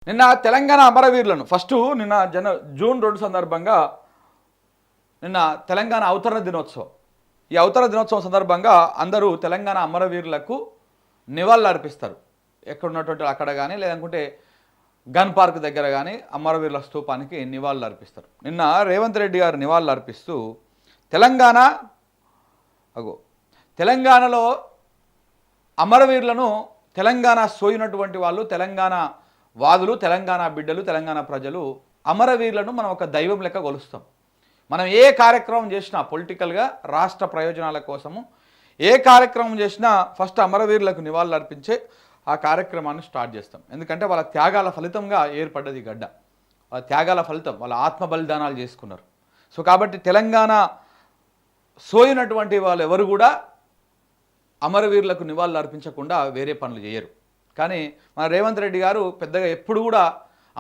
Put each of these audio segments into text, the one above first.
నిన్న తెలంగాణ అమరవీరులను నిన్న జూన్ 2 సందర్భంగా నిన్న తెలంగాణ అవతరణ దినోత్సవం. ఈ అవతరణ దినోత్సవం సందర్భంగా అందరూ తెలంగాణ అమరవీరులకు నివాళులు అర్పిస్తారు. ఎక్కడ ఉన్నటువంటి అక్కడ కానీ లేదంటే గన్ పార్క్ దగ్గర కానీ అమరవీరుల స్తూపానికి నివాళులు అర్పిస్తారు. నిన్న రేవంత్ రెడ్డి గారు నివాళులు అర్పిస్తూ తెలంగాణలో అమరవీరులను తెలంగాణ సోయినటువంటి వాళ్ళు, తెలంగాణ వాదులు, తెలంగాణ బిడ్డలు, తెలంగాణ ప్రజలు అమరవీరులను మనం ఒక దైవం లెక్క కొలుస్తాం. మనం ఏ కార్యక్రమం చేసినా పొలిటికల్గా రాష్ట్ర ప్రయోజనాల కోసము ఏ కార్యక్రమం చేసినా ఫస్ట్ అమరవీరులకు నివాళులు అర్పించే ఆ కార్యక్రమాన్ని స్టార్ట్ చేస్తాం. ఎందుకంటే వాళ్ళ త్యాగాల ఫలితంగా ఏర్పడ్డది గడ్డ. వాళ్ళ త్యాగాల ఫలితం, వాళ్ళ ఆత్మ బలిదానాలు చేసుకున్నారు. సో కాబట్టి తెలంగాణ సోయినటువంటి వాళ్ళు ఎవరు కూడా అమరవీరులకు నివాళులు అర్పించకుండా వేరే పనులు చేయరు. కానీ మన రేవంత్ రెడ్డి గారు పెద్దగా ఎప్పుడు కూడా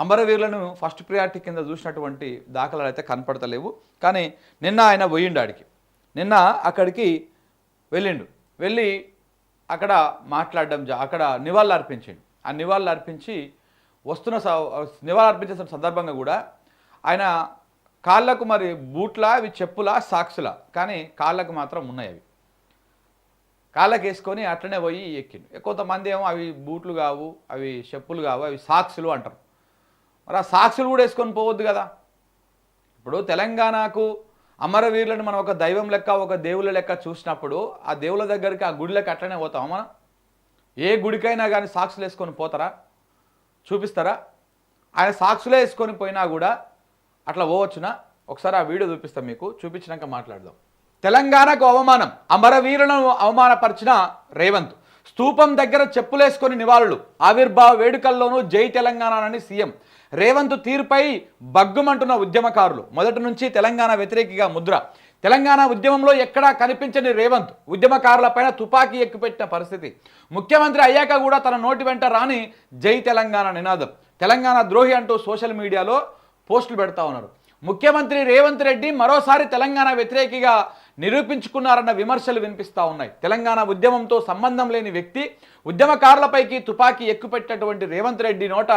అమరవీరులను ఫస్ట్ ప్రియారిటీ కింద చూసినటువంటి దాఖలాలు అయితే కనపడతలేవు. కానీ నిన్న ఆయన పోయిండాడికి, నిన్న అక్కడికి వెళ్ళి అక్కడ మాట్లాడడం, అక్కడ నివాళులు అర్పించిండు. ఆ నివాళులు అర్పించి నివాళులు అర్పించే సందర్భంగా కూడా ఆయన కాళ్ళకు మరి బూట్లా, అవి చెప్పులా, సాక్సులా, కానీ కాళ్ళకు మాత్రం ఉన్నాయి. అవి కాళ్ళకి వేసుకొని అట్లనే పోయి ఎక్కిండు. కొంతమంది ఏమో అవి బూట్లు కావు, అవి చెప్పులు కావు, అవి సాక్సులు అంటారు. మరి ఆ సాక్సులు కూడా వేసుకొని పోవద్దు కదా. ఇప్పుడు తెలంగాణకు అమరవీరులను మనం ఒక దైవం లెక్క, ఒక దేవుళ్ళ లెక్క చూసినప్పుడు ఆ దేవుళ్ళ దగ్గరికి, ఆ గుడిలకి అట్లనే పోతాం. మనం ఏ గుడికైనా కానీ సాక్సులు వేసుకొని పోతారా? చూపిస్తారా? ఆయన సాక్సులే వేసుకొని పోయినా కూడా అట్లా పోవచ్చునా? ఒకసారి ఆ వీడియో చూపిస్తాం మీకు, చూపించినాక మాట్లాడదాం. తెలంగాణకు అవమానం, అమరవీరులను అవమానపరిచిన రేవంత్. స్తూపం దగ్గర చెప్పులేసుకొని నివాళులు, ఆవిర్భావ వేడుకల్లోనూ జై తెలంగాణ అని సీఎం. రేవంత్ తీరుపై బగ్గుమంటున్న ఉద్యమకారులు. మొదటి నుంచి తెలంగాణ వ్యతిరేకిగా ముద్ర. తెలంగాణ ఉద్యమంలో ఎక్కడా కనిపించని రేవంత్ ఉద్యమకారులపైన తుపాకీ ఎక్కుపెట్టిన పరిస్థితి. ముఖ్యమంత్రి అయ్యాక కూడా తన నోటి వెంట రాని జై తెలంగాణ నినాదం. తెలంగాణ ద్రోహి అంటూ సోషల్ మీడియాలో పోస్టులు పెడతా ఉన్నారు. ముఖ్యమంత్రి రేవంత్ రెడ్డి మరోసారి తెలంగాణ వ్యతిరేకిగా నిరూపించుకున్నారన్న విమర్శలు వినిపిస్తూ ఉన్నాయి. తెలంగాణ ఉద్యమంతో సంబంధం లేని వ్యక్తి ఉద్యమకారులపైకి తుపాకీ ఎక్కుపెట్టినటువంటి రేవంత్ రెడ్డి నోట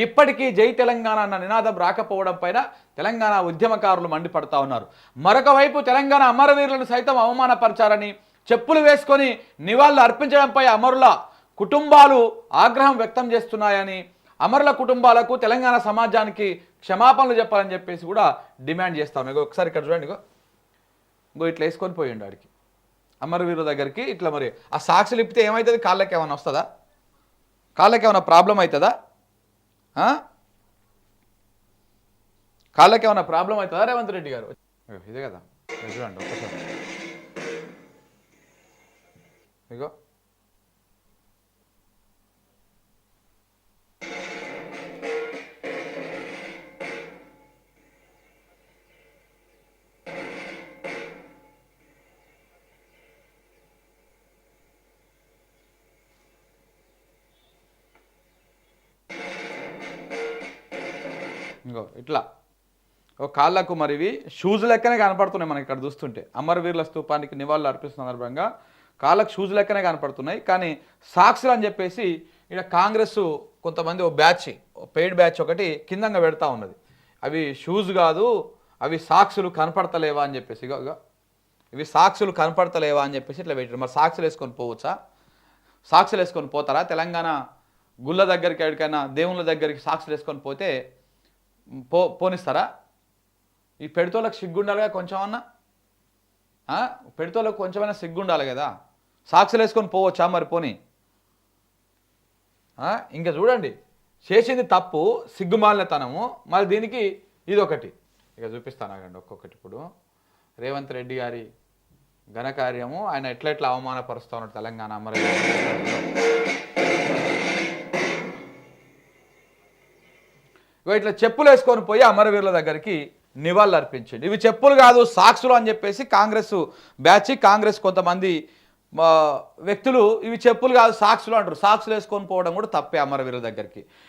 ఇప్పటికీ జై తెలంగాణ అన్న నినాదం రాకపోవడం పైన తెలంగాణ ఉద్యమకారులు మండిపడతా ఉన్నారు. మరొక వైపు తెలంగాణ అమరవీరులను సైతం అవమానపరిచారని, చెప్పులు వేసుకొని నివాళులు అర్పించడంపై అమరుల కుటుంబాలు ఆగ్రహం వ్యక్తం చేస్తున్నాయని, అమరుల కుటుంబాలకు తెలంగాణ సమాజానికి క్షమాపణలు చెప్పాలని చెప్పేసి కూడా డిమాండ్ చేస్తాం. ఒకసారి ఇక్కడ చూడండి, ఇట్లా వేసుకొని పోయిండు ఆడికి, అమరవీరుల దగ్గరికి. ఇట్లా మరి ఆ సాక్షులు ఇప్పితే ఏమవుతుంది? కాళ్ళకి ఏమైనా వస్తుందా? కాళ్ళకి ఏమైనా ప్రాబ్లం అవుతుందా? కాళ్ళకి ఏమైనా ప్రాబ్లం అవుతుందా రేవంత్ రెడ్డి గారు? ఇదే కదా, చూడండి ఒక్కసారి. ఇగో ఇట్లా కాళ్ళకు మరి ఇవి షూస్ లెక్కనే కనపడుతున్నాయి మనకి ఇక్కడ చూస్తుంటే. అమరవీరుల స్తూపానికి నివాళులు అర్పిస్తున్న సందర్భంగా కాళ్ళకు షూస్ లెక్కనే కనపడుతున్నాయి. కానీ సాక్సులు అని చెప్పేసి ఇక్కడ కాంగ్రెస్ కొంతమంది పెయిడ్ బ్యాచ్ ఒకటి కిందంగా పెడతా ఉన్నది. అవి షూస్ కాదు, అవి సాక్సులు కనపడతలేవా అని చెప్పేసి, ఇవి సాక్సులు కనపడతలేవా అని చెప్పేసి ఇట్లా పెట్టారు. మరి సాక్సులు వేసుకొని పోవచ్చా? సాక్సులు వేసుకొని పోతారా? తెలంగాణ గుళ్ళ దగ్గరికి, ఎక్కడికైనా దేవుళ్ళ దగ్గరికి సాక్సులు వేసుకొని పోతే పోనిస్తారా? ఈ పెడితోళ్ళకి సిగ్గుండాలిగా కొంచెం అన్నా, పెడితోళ్ళకి కొంచెమైనా సిగ్గుండాలి కదా. సాక్సులు వేసుకొని పోవచ్చా మరి? పోనీ ఇంకా చూడండి, చేసింది తప్పు, సిగ్గుమాలినతనము, మరి దీనికి ఇదొకటి. ఇక చూపిస్తాను ఆగండి ఒక్కొక్కటి. ఇప్పుడు రేవంత్ రెడ్డి గారి ఘనకార్యము, ఆయన ఎట్లా అవమానపరుస్తూ ఉన్నాడు తెలంగాణ అమరవీరులు. ఇట్లా చెప్పులు వేసుకొని పోయి అమరవీరుల దగ్గరికి నివాళులు అర్పించండి. ఇవి చెప్పులు కాదు, సాక్సులు అని చెప్పేసి కాంగ్రెస్ కొంతమంది వ్యక్తులు ఇవి చెప్పులు కాదు సాక్సులు అంటారు. సాక్సులు వేసుకొని పోవడం కూడా తప్పే అమరవీరుల దగ్గరికి.